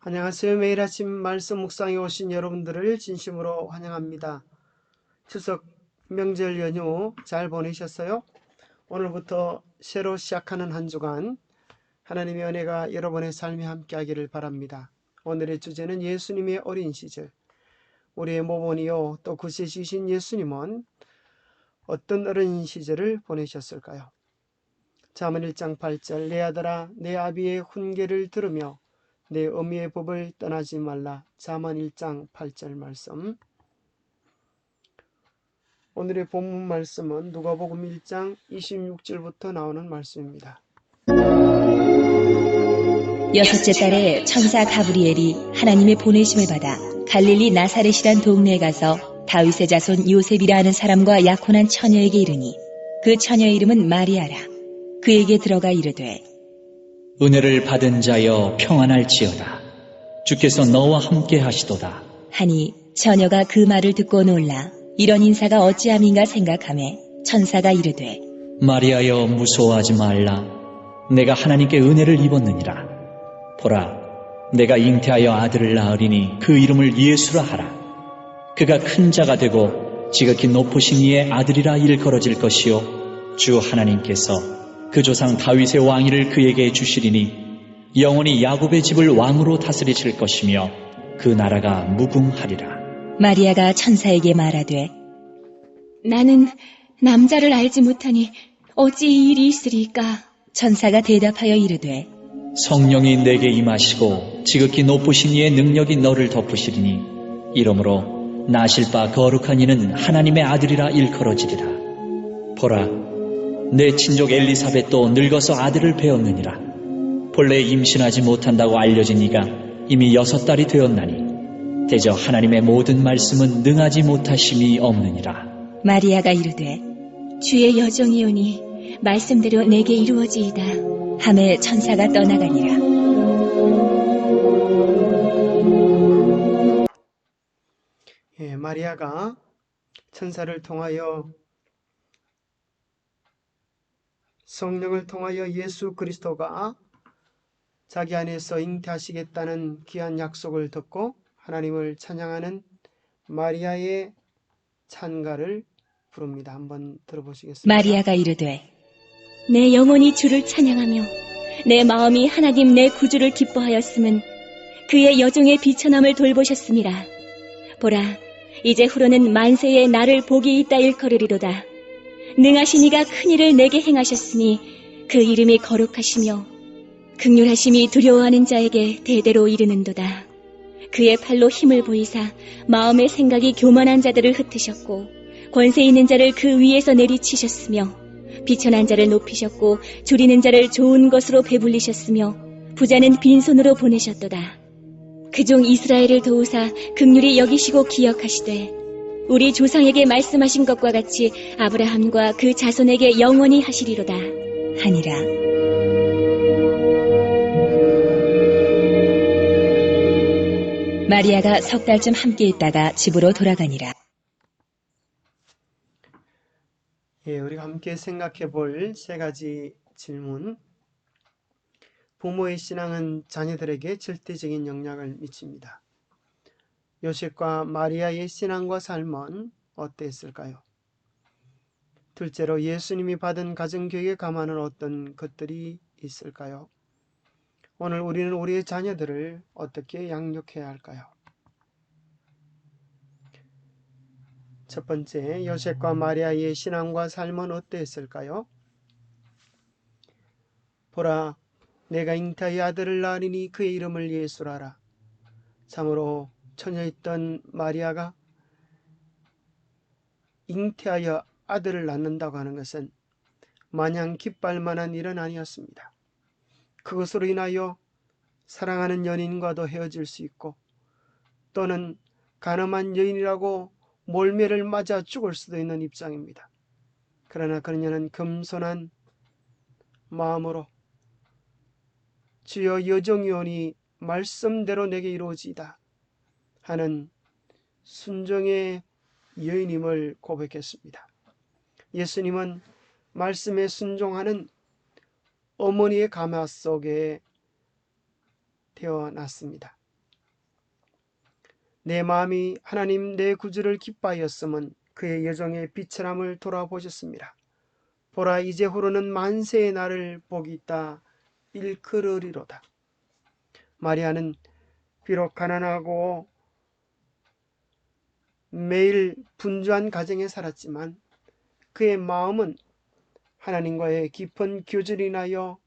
안녕하세요. 매일 아침 말씀 묵상에 오신 여러분들을 진심으로 환영합니다. 추석 명절 연휴 잘 보내셨어요? 오늘부터 새로 시작하는 한 주간 하나님의 은혜가 여러분의 삶에 함께하기를 바랍니다. 오늘의 주제는 예수님의 어린 시절. 우리의 모본이요 또 구세주신 예수님은 어떤 어린 시절을 보내셨을까요? 잠언 1장 8절 내 아들아 내 아비의 훈계를 들으며 내 어미의 법을 떠나지 말라. 잠언 1장 8절 말씀. 오늘의 본문 말씀은 누가복음 1장 26절부터 나오는 말씀입니다. 여섯째 달에 천사 가브리엘이 하나님의 보내심을 받아 갈릴리 나사렛이란 동네에 가서 다윗의 자손 요셉이라 하는 사람과 약혼한 처녀에게 이르니 그 처녀의 이름은 마리아라. 그에게 들어가 이르되 은혜를 받은 자여 평안할지어다. 주께서 너와 함께 하시도다. 하니 처녀가 그 말을 듣고 놀라 이런 인사가 어찌함인가 생각하매 천사가 이르되 마리아여 무서워하지 말라. 내가 하나님께 은혜를 입었느니라. 보라, 내가 잉태하여 아들을 낳으리니 그 이름을 예수라 하라. 그가 큰 자가 되고 지극히 높으신 이의 아들이라 일컬어질 것이요 주 하나님께서 그 조상 다윗의 왕위를 그에게 주시리니 영원히 야곱의 집을 왕으로 다스리실 것이며 그 나라가 무궁하리라. 마리아가 천사에게 말하되 나는 남자를 알지 못하니 어찌 이 일이 있으리까? 천사가 대답하여 이르되 성령이 내게 임하시고 지극히 높으신 이의 능력이 너를 덮으시리니 이러므로 나실 바 거룩한 이는 하나님의 아들이라 일컬어지리라. 보라, 내 친족 엘리사벳도 늙어서 아들을 배었느니라. 본래 임신하지 못한다고 알려진 이가 이미 6달이 되었나니 대저 하나님의 모든 말씀은 능하지 못하심이 없느니라. 마리아가 이르되 주의 여종이오니 말씀대로 내게 이루어지이다 하매 천사가 떠나가니라. 마리아가 천사를 통하여 성령을 통하여 예수 그리스도가 자기 안에서 잉태하시겠다는 귀한 약속을 듣고 하나님을 찬양하는 마리아의 찬가를 부릅니다. 한번 들어보시겠습니다. 마리아가 이르되 내 영혼이 주를 찬양하며 내 마음이 하나님 내 구주를 기뻐하였음은 그의 여종의 비천함을 돌보셨음이라. 보라, 이제 후로는 만세에 나를 복이 있다 일컬으리로다. 능하신 이가 큰 일을 내게 행하셨으니 그 이름이 거룩하시며 긍휼하심이 두려워하는 자에게 대대로 이르는도다. 그의 팔로 힘을 보이사 마음의 생각이 교만한 자들을 흩으셨고 권세 있는 자를 그 위에서 내리치셨으며 비천한 자를 높이셨고 줄이는 자를 좋은 것으로 배불리셨으며 부자는 빈손으로 보내셨도다. 그종 이스라엘을 도우사 긍휼히 여기시고 기억하시되 우리 조상에게 말씀하신 것과 같이 아브라함과 그 자손에게 영원히 하시리로다 하니라. 마리아가 3달쯤 함께 있다가 집으로 돌아가니라. 우리가 함께 생각해 볼 3가지 질문. 부모의 신앙은 자녀들에게 절대적인 영향을 미칩니다. 요셉과 마리아의 신앙과 삶은 어땠을까요? 둘째로 예수님이 받은 가정교육의 감화는 어떤 것들이 있을까요? 오늘 우리는 우리의 자녀들을 어떻게 양육해야 할까요? 첫 번째, 요셉과 마리아의 신앙과 삶은 어땠을까요? 보라, 내가 잉태하여 아들을 낳으리니 그의 이름을 예수라라. 참으로 처녀였던 마리아가 잉태하여 아들을 낳는다고 하는 것은 마냥 기뻐할 만한 일은 아니었습니다. 그것으로 인하여 사랑하는 연인과도 헤어질 수 있고 또는 가늠한 여인이라고 몰매를 맞아 죽을 수도 있는 입장입니다. 그러나 그녀는 겸손한 마음으로 주여 여종이오니 말씀대로 내게 이루어지이다 하는 순종의 여인임을 고백했습니다. 예수님은 말씀에 순종하는 어머니의 가마 속에 태어났습니다. 내 마음이 하나님 내 구주를 기뻐하였음은 그의 여종의 비천함을 돌아보셨습니다. 보라, 이제 후로는 만세의 날을 복이 있다 일컬으리로다. 마리아는 비록 가난하고 매일 분주한 가정에 살았지만 그의 마음은 하나님과의 깊은 교제를 인하여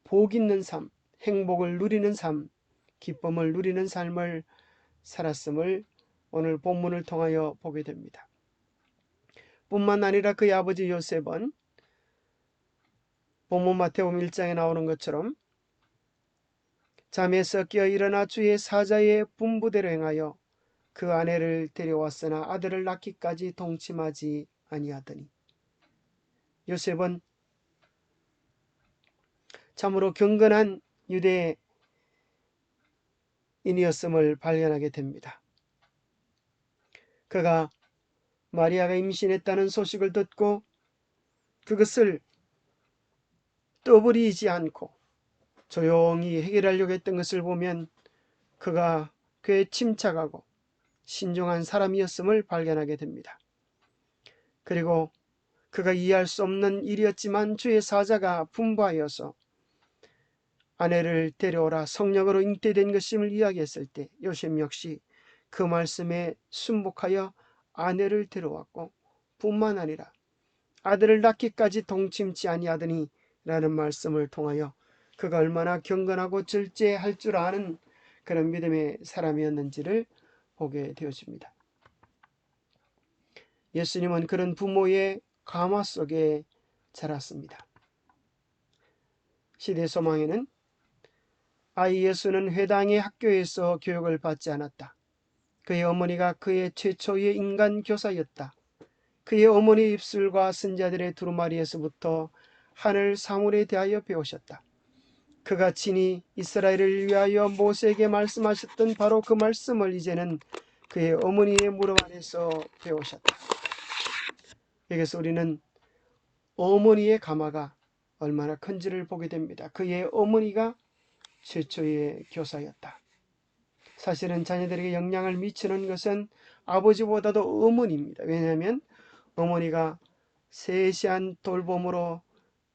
복 있는 삶, 행복을 누리는 삶, 기쁨을 누리는 삶을 살았음을 오늘 본문을 통하여 보게 됩니다. 뿐만 아니라 그의 아버지 요셉은 본문 마태복음 1장에 나오는 것처럼 잠에서 깨어 일어나 주의 사자의 분부대로 행하여 그 아내를 데려왔으나 아들을 낳기까지 동침하지 아니하더니, 요셉은 참으로 경건한 유대인이었음을 발견하게 됩니다. 그가 마리아가 임신했다는 소식을 듣고 그것을 떠버리지 않고 조용히 해결하려고 했던 것을 보면 그가 꽤 침착하고 신중한 사람이었음을 발견하게 됩니다. 그리고 그가 이해할 수 없는 일이었지만 주의 사자가 분부하여서 아내를 데려오라 성령으로 잉태된 것임을 이야기했을 때 요셉 역시 그 말씀에 순복하여 아내를 데려왔고, 뿐만 아니라 아들을 낳기까지 동침치 아니하더니 라는 말씀을 통하여 그가 얼마나 경건하고 절제할 줄 아는 그런 믿음의 사람이었는지를 보게 되어집니다. 예수님은 그런 부모의 감화 속에 자랐습니다. 시대 소망에는 아이 예수는 회당의 학교에서 교육을 받지 않았다. 그의 어머니가 그의 최초의 인간 교사였다. 그의 어머니의 입술과 선자들의 두루마리에서부터 하늘 사물에 대하여 배우셨다. 그가 친히 이스라엘을 위하여 모세에게 말씀하셨던 바로 그 말씀을 이제는 그의 어머니의 무릎 안에서 배우셨다. 여기서 우리는 어머니의 감화가 얼마나 큰지를 보게 됩니다. 그의 어머니가 최초의 교사였다. 사실은 자녀들에게 영향을 미치는 것은 아버지보다도 어머니입니다. 왜냐하면 어머니가 세시한 돌봄으로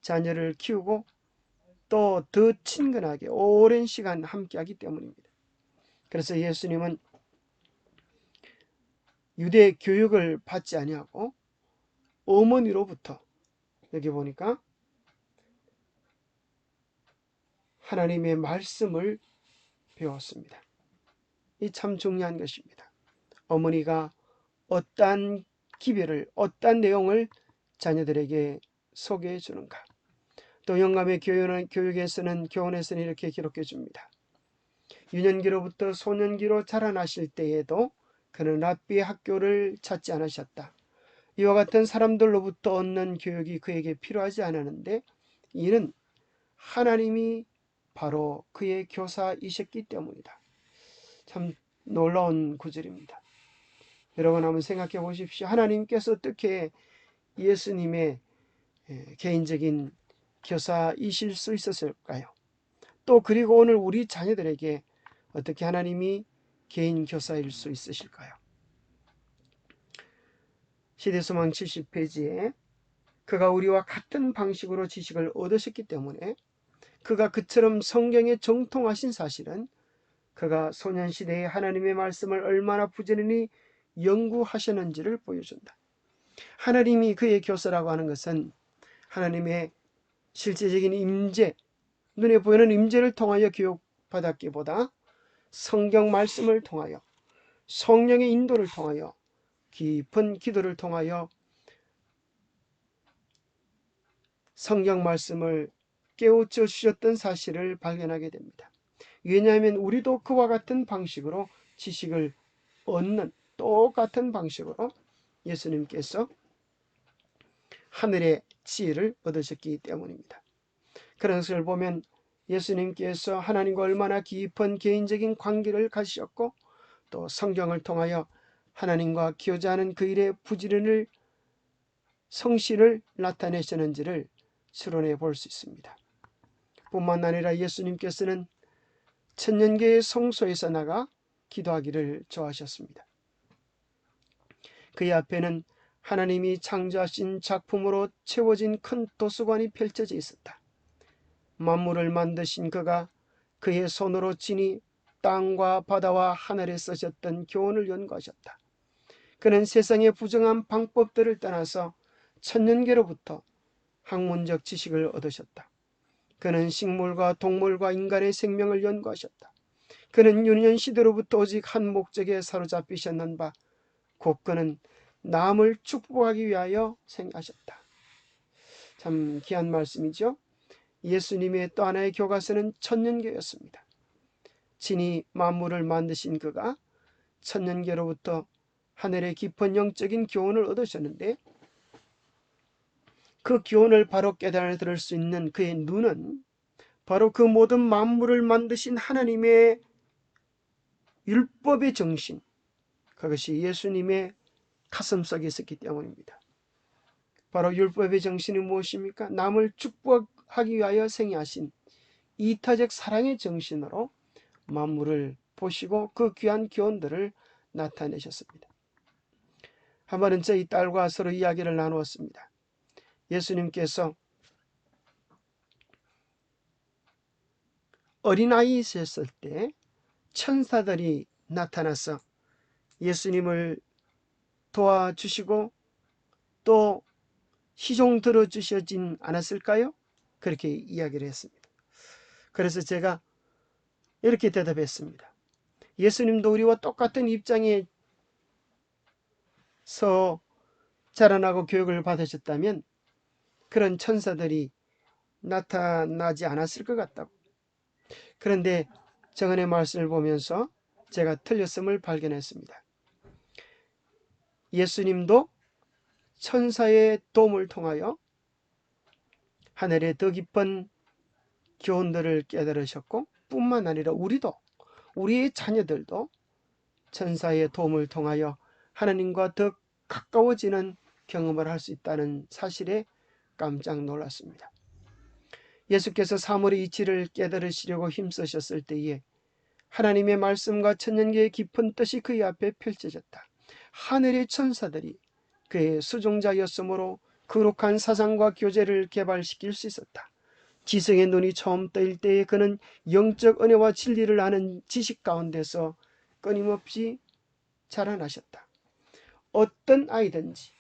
자녀를 키우고 또 더 친근하게 오랜 시간 함께하기 때문입니다. 그래서 예수님은 유대 교육을 받지 아니하고 어머니로부터, 여기 보니까 하나님의 말씀을 배웠습니다. 이 참 중요한 것입니다. 어머니가 어떠한 기별을, 어떠한 내용을 자녀들에게 소개해 주는가. 또 영감의 교육에서는 교훈에서는 이렇게 기록해 줍니다. 유년기로부터 소년기로 자라나실 때에도 그는 랍비의 학교를 찾지 않으셨다. 이와 같은 사람들로부터 얻는 교육이 그에게 필요하지 않았는데 이는 하나님이 바로 그의 교사이셨기 때문이다. 참 놀라운 구절입니다. 여러분 한번 생각해 보십시오. 하나님께서 어떻게 예수님의 개인적인 교사이실 수 있었을까요? 또 그리고 오늘 우리 자녀들에게 어떻게 하나님이 개인 교사일 수 있으실까요? 시대소망 70페이지에 그가 우리와 같은 방식으로 지식을 얻으셨기 때문에 그가 그처럼 성경에 정통하신 사실은 그가 소년시대에 하나님의 말씀을 얼마나 부지런히 연구하셨는지를 보여준다. 하나님이 그의 교사라고 하는 것은 하나님의 실제적인 임재, 눈에 보이는 임재를 통하여 교육받았기보다 성경 말씀을 통하여 성령의 인도를 통하여 깊은 기도를 통하여 성경 말씀을 깨우쳐 주셨던 사실을 발견하게 됩니다. 왜냐하면 우리도 그와 같은 방식으로 지식을 얻는, 똑같은 방식으로 예수님께서 하늘의 지혜를 얻으셨기 때문입니다. 그런 것을 보면 예수님께서 하나님과 얼마나 깊은 개인적인 관계를 가지셨고 또 성경을 통하여 하나님과 교제하는 그 일의 부지런을, 성실을 나타내셨는지를 추론해 볼 수 있습니다. 뿐만 아니라 예수님께서는 천년계의 성소에서 나가 기도하기를 좋아하셨습니다. 그의 앞에는 하나님이 창조하신 작품으로 채워진 큰 도서관이 펼쳐져 있었다. 만물을 만드신 그가 그의 손으로 친히 땅과 바다와 하늘에 쓰셨던 교훈을 연구하셨다. 그는 세상의 부정한 방법들을 떠나서 천년계로부터 학문적 지식을 얻으셨다. 그는 식물과 동물과 인간의 생명을 연구하셨다. 그는 유년시대로부터 오직 한 목적에 사로잡히셨는 바, 곧 그는 남을 축복하기 위하여 생하셨다. 참 귀한 말씀이죠. 예수님의 또 하나의 교과서는 천년계였습니다. 친히 만물을 만드신 그가 천년계로부터 하늘의 깊은 영적인 교훈을 얻으셨는데, 그 교훈을 바로 깨달아 들을 수 있는 그의 눈은 바로 그 모든 만물을 만드신 하나님의 율법의 정신, 그것이 예수님의 가슴속에 있었기 때문입니다. 바로 율법의 정신이 무엇입니까? 남을 축복하기 위하여 생하신 이타적 사랑의 정신으로 만물을 보시고 그 귀한 교훈들을 나타내셨습니다. 한 번은 저희 딸과 서로 이야기를 나누었습니다. 예수님께서 어린아이이셨을 때 천사들이 나타나서 예수님을 도와주시고 또 희종 들어주시진 않았을까요? 그렇게 이야기를 했습니다. 그래서 제가 이렇게 대답했습니다. 예수님도 우리와 똑같은 입장에서 자라나고 교육을 받으셨다면 그런 천사들이 나타나지 않았을 것 같다고. 그런데 정언의 말씀을 보면서 제가 틀렸음을 발견했습니다. 예수님도 천사의 도움을 통하여 하늘의 더 깊은 교훈들을 깨달으셨고, 뿐만 아니라 우리의 자녀들도 천사의 도움을 통하여 하나님과 더 가까워지는 경험을 할 수 있다는 사실에 깜짝 놀랐습니다. 예수께서 사물의 이치를 깨달으시려고 힘쓰셨을 때에 하나님의 말씀과 천년계의 깊은 뜻이 그의 앞에 펼쳐졌다. 하늘의 천사들이 그의 수종자였으므로 거룩한 사상과 교제를 개발시킬 수 있었다. 지성의 눈이 처음 떠일 때에 그는 영적 은혜와 진리를 아는 지식 가운데서 끊임없이 자라나셨다. 어떤 아이든지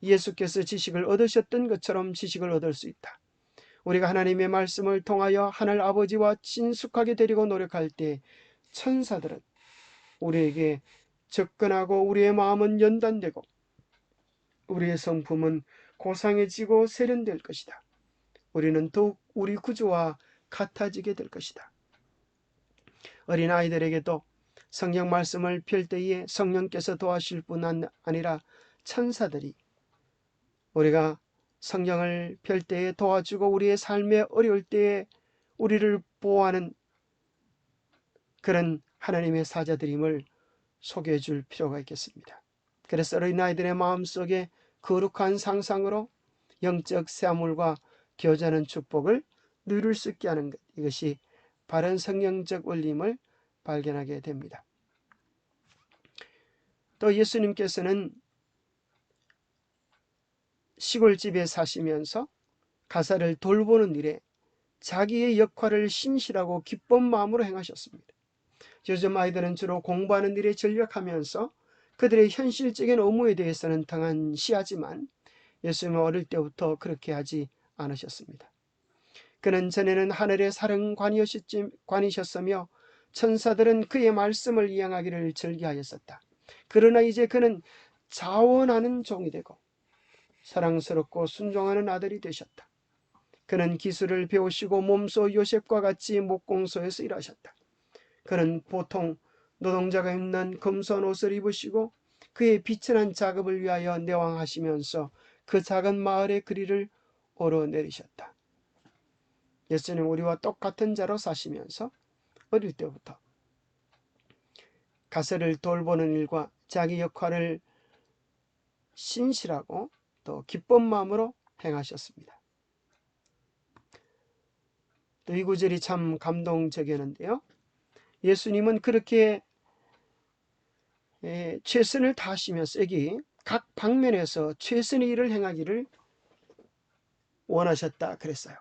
예수께서 지식을 얻으셨던 것처럼 지식을 얻을 수 있다. 우리가 하나님의 말씀을 통하여 하늘 아버지와 친숙하게 되려고 노력할 때 천사들은 우리에게 접근하고 우리의 마음은 연단되고 우리의 성품은 고상해지고 세련될 것이다. 우리는 더욱 우리 구주와 같아지게 될 것이다. 어린아이들에게도 성경 말씀을 펼 때에 성령께서 도와주실 뿐 아니라 천사들이 우리가 성경을 펼 때에 도와주고 우리의 삶에 어려울 때에 우리를 보호하는 그런 하나님의 사자들임을 소개해 줄 필요가 있겠습니다. 그래서 어린아이들의 마음속에 거룩한 상상으로 영적 사물과 교제하는 축복을 누릴 수 있게 하는 것, 이것이 바른 성경적 원림을 발견하게 됩니다. 또 예수님께서는 시골집에 사시면서 가사를 돌보는 일에 자기의 역할을 신실하고 기쁜 마음으로 행하셨습니다. 요즘 아이들은 주로 공부하는 일에 전력하면서 그들의 현실적인 의무에 대해서는 등한시하지만 예수님은 어릴 때부터 그렇게 하지 않으셨습니다. 그는 전에는 하늘의 사령관이셨으며 천사들은 그의 말씀을 이행하기를 즐겨하였었다. 그러나 이제 그는 자원하는 종이 되고 사랑스럽고 순종하는 아들이 되셨다. 그는 기술을 배우시고 몸소 요셉과 같이 목공소에서 일하셨다. 그는 보통 노동자가 입는 금손 옷을 입으시고 그의 비천한 작업을 위하여 내왕하시면서 그 작은 마을의 그리를 오르내리셨다. 예수님 우리와 똑같은 자로 사시면서 어릴 때부터 가세를 돌보는 일과 자기 역할을 신실하고 또 기쁜 마음으로 행하셨습니다. 또 이 구절이 참 감동적이었는데요. 예수님은 그렇게 최선을 다하시면서 여기 각 방면에서 최선의 일을 행하기를 원하셨다 그랬어요.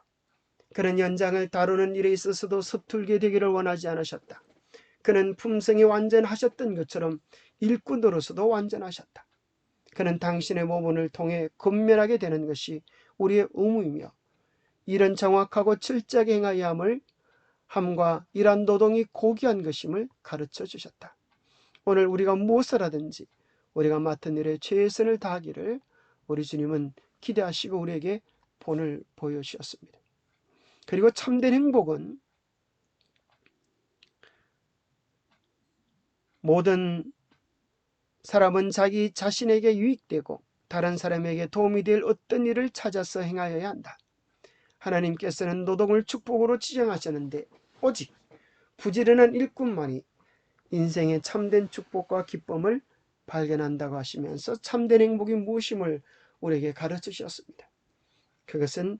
그는 연장을 다루는 일에 있어서도 서툴게 되기를 원하지 않으셨다. 그는 품성이 완전하셨던 것처럼 일꾼으로서도 완전하셨다. 그는 당신의 모본을 통해 근면하게 되는 것이 우리의 의무이며 이런 정확하고 철저하게 행하여야 함과 이러한 노동이 고귀한 것임을 가르쳐 주셨다. 오늘 우리가 무엇을 하든지 우리가 맡은 일에 최선을 다하기를 우리 주님은 기대하시고 우리에게 본을 보여주셨습니다. 그리고 참된 행복은 모든 사람은 자기 자신에게 유익되고 다른 사람에게 도움이 될 어떤 일을 찾아서 행하여야 한다. 하나님께서는 노동을 축복으로 지정하셨는데 오직 부지런한 일꾼만이 인생의 참된 축복과 기쁨을 발견한다고 하시면서 참된 행복이 무엇임을 우리에게 가르쳐 주셨습니다. 그것은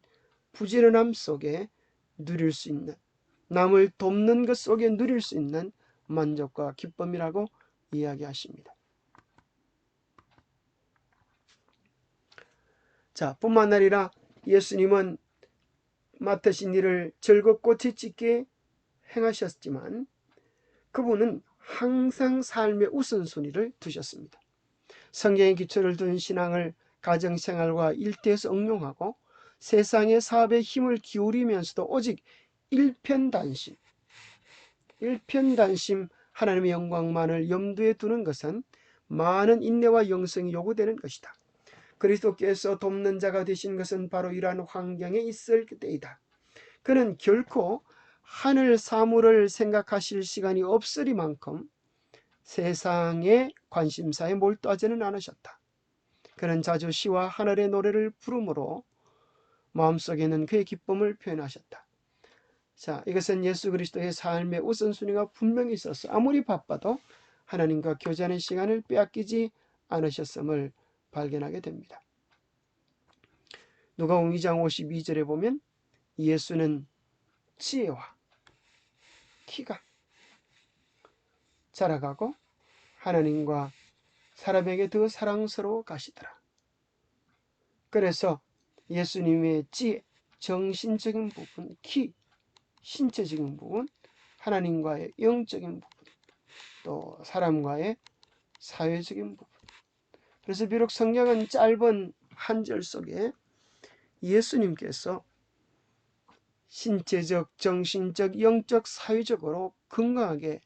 부지런함 속에 누릴 수 있는, 남을 돕는 것 속에 누릴 수 있는 만족과 기쁨이라고 이야기하십니다. 자, 뿐만 아니라 예수님은 맡으신 일을 즐겁고 재밌게 행하셨지만 그분은 항상 삶의 우선순위를 두셨습니다. 성경의 기초를 둔 신앙을 가정생활과 일터에서 응용하고 세상의 사업에 힘을 기울이면서도 오직 일편단심 하나님의 영광만을 염두에 두는 것은 많은 인내와 영성이 요구되는 것이다. 그리스도께서 돕는 자가 되신 것은 바로 이러한 환경에 있을 때이다. 그는 결코 하늘 사물을 생각하실 시간이 없으리만큼 세상의 관심사에 몰두하지는 않으셨다. 그는 자주 시와 하늘의 노래를 부름으로 마음속에는 그의 기쁨을 표현하셨다. 자, 이것은 예수 그리스도의 삶의 우선순위가 분명히 있어서 아무리 바빠도 하나님과 교제하는 시간을 빼앗기지 않으셨음을 발견하게 됩니다. 누가복음 2장 52절에 보면 예수는 지혜와 키가 자라가고 하나님과 사람에게 더 사랑스러워 가시더라. 그래서 예수님의 지혜, 정신적인 부분, 키, 신체적인 부분, 하나님과의 영적인 부분, 또 사람과의 사회적인 부분. 그래서 비록 성경은 짧은 한 절 속에 예수님께서 신체적, 정신적, 영적, 사회적으로 건강하게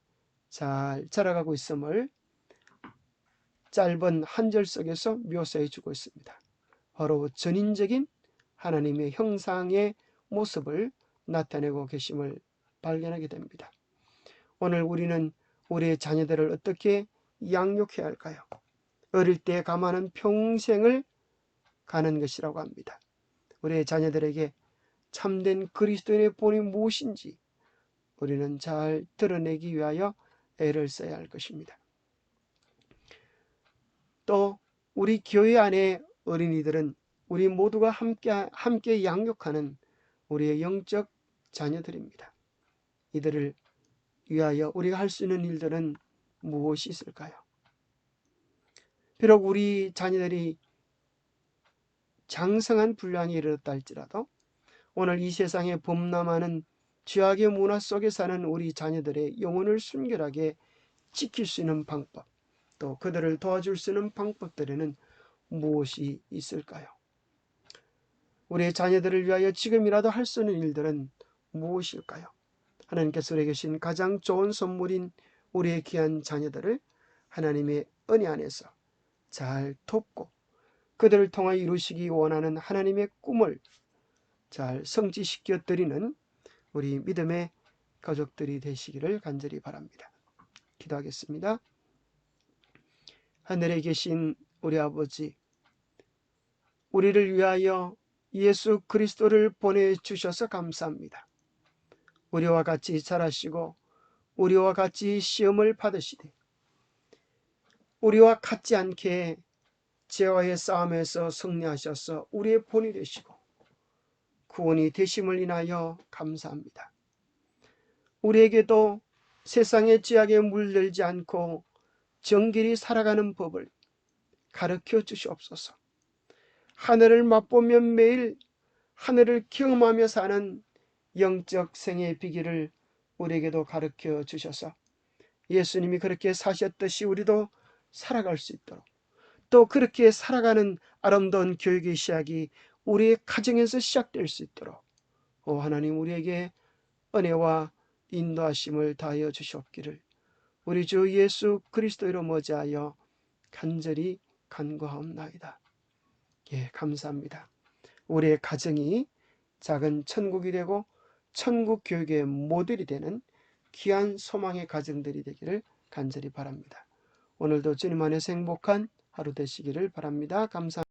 잘 자라가고 있음을 짧은 한 절 속에서 묘사해 주고 있습니다. 바로 전인적인 하나님의 형상의 모습을 나타내고 계심을 발견하게 됩니다. 오늘 우리는 우리의 자녀들을 어떻게 양육해야 할까요? 어릴 때 감화는 평생을 가는 것이라고 합니다. 우리의 자녀들에게 참된 그리스도인의 본이 무엇인지 우리는 잘 드러내기 위하여 애를 써야 할 것입니다. 또 우리 교회 안의 어린이들은 우리 모두가 함께 양육하는 우리의 영적 자녀들입니다. 이들을 위하여 우리가 할 수 있는 일들은 무엇이 있을까요? 비록 우리 자녀들이 장성한 분량에 이르렀다 할지라도 오늘 이 세상에 범람하는 죄악의 문화 속에 사는 우리 자녀들의 영혼을 순결하게 지킬 수 있는 방법, 또 그들을 도와줄 수 있는 방법들에는 무엇이 있을까요? 우리의 자녀들을 위하여 지금이라도 할 수 있는 일들은 무엇일까요? 하나님께서 우리에게 주신 가장 좋은 선물인 우리의 귀한 자녀들을 하나님의 은혜 안에서 잘 돕고 그들을 통하여 이루시기 원하는 하나님의 꿈을 잘 성취시켜 드리는 우리 믿음의 가족들이 되시기를 간절히 바랍니다. 기도하겠습니다. 하늘에 계신 우리 아버지, 우리를 위하여 예수 그리스도를 보내주셔서 감사합니다. 우리와 같이 자라시고 우리와 같이 시험을 받으시되 우리와 같지 않게 죄와의 싸움에서 승리하셔서 우리의 본이 되시고 구원이 되심을 인하여 감사합니다. 우리에게도 세상의 쥐약에 물들지 않고 정길이 살아가는 법을 가르쳐 주시옵소서. 하늘을 맛보며 매일 하늘을 경험하며 사는 영적 생애의 비결을 우리에게도 가르쳐 주셔서 예수님이 그렇게 사셨듯이 우리도 살아갈 수 있도록, 또 그렇게 살아가는 아름다운 교육의 시작이 우리의 가정에서 시작될 수 있도록 하나님 우리에게 은혜와 인도하심을 다하여 주시옵기를 우리 주 예수 그리스도로 머지하여 간절히 간구하옵나이다. 예, 감사합니다. 우리의 가정이 작은 천국이 되고 천국 교육의 모델이 되는 귀한 소망의 가정들이 되기를 간절히 바랍니다. 오늘도 주님 안에서 행복한 하루 되시기를 바랍니다. 감사합니다.